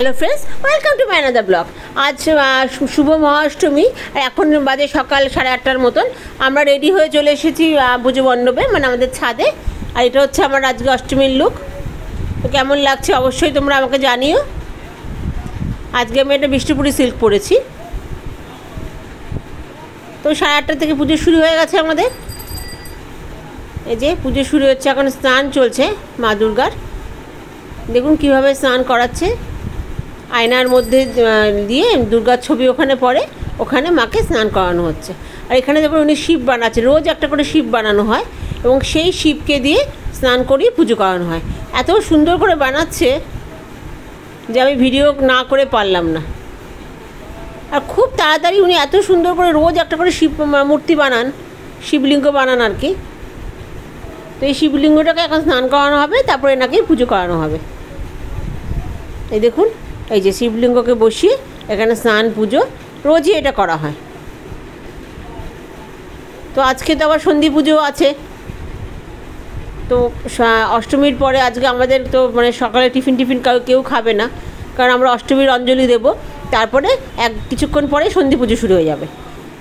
Hello friends, welcome to my another blog. আজ শুভ মহাষ্টমী, এখন বাজে সকাল 8:30টার মতন। আমরা রেডি হয়ে চলে এসেছি পুজো মণ্ডপে, মানে আমাদের ছাদে। আর এটা হচ্ছে আমার আজকে অষ্টমীর লুক। তো কেমন লাগছে অবশ্যই তোমরা আমাকে জানিও। আজকে আমি একটা বিষ্ণুপুরি সিল্ক পরেছি। তো 8:30 থেকে পুজো শুরু হয়ে গেছে আমাদের। এই যে পুজো শুরু হচ্ছে, এখন স্নান চলছে মা দুর্গার। দেখুন কীভাবে স্নান করাচ্ছে, আয়নার মধ্যে দিয়ে দুর্গার ছবি ওখানে পড়ে, ওখানে মাকে স্নান করানো হচ্ছে। আর এখানে দেখুন উনি শিব বানাচ্ছে, রোজ একটা করে শিব বানানো হয় এবং সেই শিবকে দিয়ে স্নান করিয়ে পুজো করানো হয়। এত সুন্দর করে বানাচ্ছে যে আমি ভিডিও না করে পারলাম না। আর খুব তাড়াতাড়ি উনি এত সুন্দর করে রোজ একটা করে শিব মূর্তি বানান, শিবলিঙ্গ বানান আর কি। তো এই শিবলিঙ্গটাকে এখন স্নান করানো হবে, তারপরে এনাকে পুজো করানো হবে। এই দেখুন, এই যে শিবলিঙ্গকে বসিয়ে এখানে স্নান পুজো রোজই এটা করা হয়। তো আজকে তো আবার সন্ধি পুজো আছে। তো অষ্টমীর পরে আজকে আমাদের তো মানে সকালে টিফিন কেউ খাবে না, কারণ আমরা অষ্টমীর অঞ্জলি দেব। তারপরে কিছুক্ষণ পরে সন্ধি পুজো শুরু হয়ে যাবে।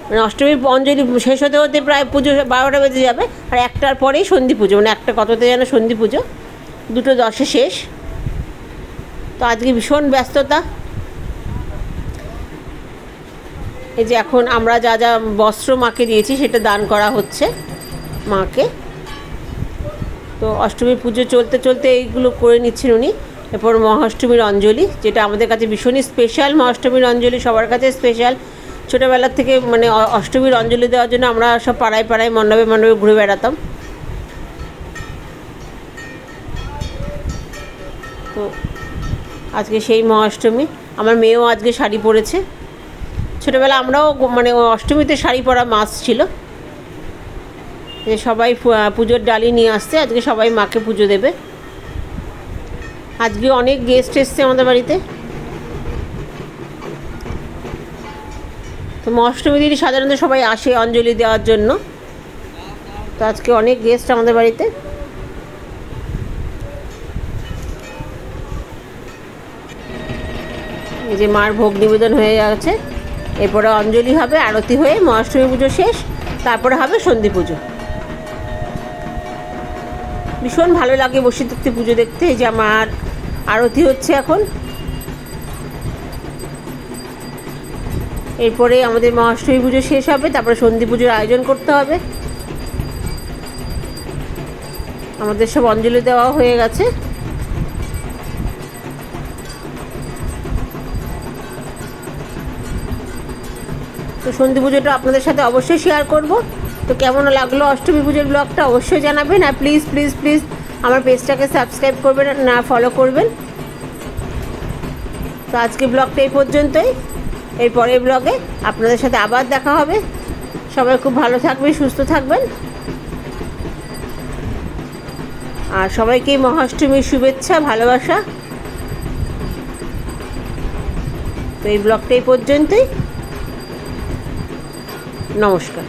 মানে অষ্টমীর অঞ্জলি শেষ হতে হতে প্রায় পুজো 12টা বেজে যাবে। আর 1টার পরেই সন্ধি পুজো, মানে 1টা কততে যেন সন্ধি পুজো, 2:10 শেষ। তো আজকে ভীষণ ব্যস্ততা। এই যে এখন আমরা যা যা বস্ত্র মাকে দিয়েছি সেটা দান করা হচ্ছে মাকে। তো অষ্টমীর পুজো চলতে চলতে এইগুলো করে নিচ্ছেন উনি। এরপর মহাষ্টমীর অঞ্জলি, যেটা আমাদের কাছে ভীষণই স্পেশাল। মহাষ্টমীর অঞ্জলি সবার কাছে স্পেশাল। ছোটোবেলার থেকে মানে অষ্টমীর অঞ্জলি দেওয়ার জন্য আমরা সব পাড়ায় পাড়ায় মণ্ডপে মণ্ডপে ঘুরে বেড়াতাম। তো আজকে সেই মহাষ্টমী। আমার মেয়েও আজকে শাড়ি পরেছে। ছোটোবেলা আমরাও মানে অষ্টমীতে শাড়ি পরা মাস ছিল। যে সবাই পুজোর ডালি নিয়ে আসছে, আজকে সবাই মাকে পুজো দেবে। আজকে অনেক গেস্ট এসছে আমাদের বাড়িতে। তো মহাষ্টমীর দিনই সাধারণত সবাই আসে অঞ্জলি দেওয়ার জন্য। তো আজকে অনেক গেস্ট আমাদের বাড়িতে। এই যে মার ভোগ নিবেদন হয়ে যাচ্ছে, এরপরে অঞ্জলি হবে, আরতি হয়ে মহাষ্টমী পুজো শেষ, তারপরে হবে সন্ধি পুজো। ভীষণ ভালো লাগে বসে থাকতে পুজো দেখতে। এই যে আমার আরতি হচ্ছে এখন। এরপরে আমাদের মহাষ্টমী পুজো শেষ হবে, তারপরে সন্ধি পুজোর আয়োজন করতে হবে। আমাদের সব অঞ্জলি দেওয়া হয়ে গেছে। তো সন্ধি পুজোটা আপনাদের সাথে অবশ্যই শেয়ার করব। তো কেমন লাগলো অষ্টমী পুজোর ব্লগটা অবশ্যই জানাবেন। আর প্লিজ প্লিজ প্লিজ আমার পেজটাকে সাবস্ক্রাইব করবেন, না ফলো করবেন। তো আজকে ব্লগটা এই পর্যন্তই। এর পরের ব্লগে আপনাদের সাথে আবার দেখা হবে। সবাই খুব ভালো থাকবেন, সুস্থ থাকবেন। আর সবাইকে মহাষ্টমীর শুভেচ্ছা, ভালোবাসা। তো এই ব্লগটা এই পর্যন্তই। নমস্কার।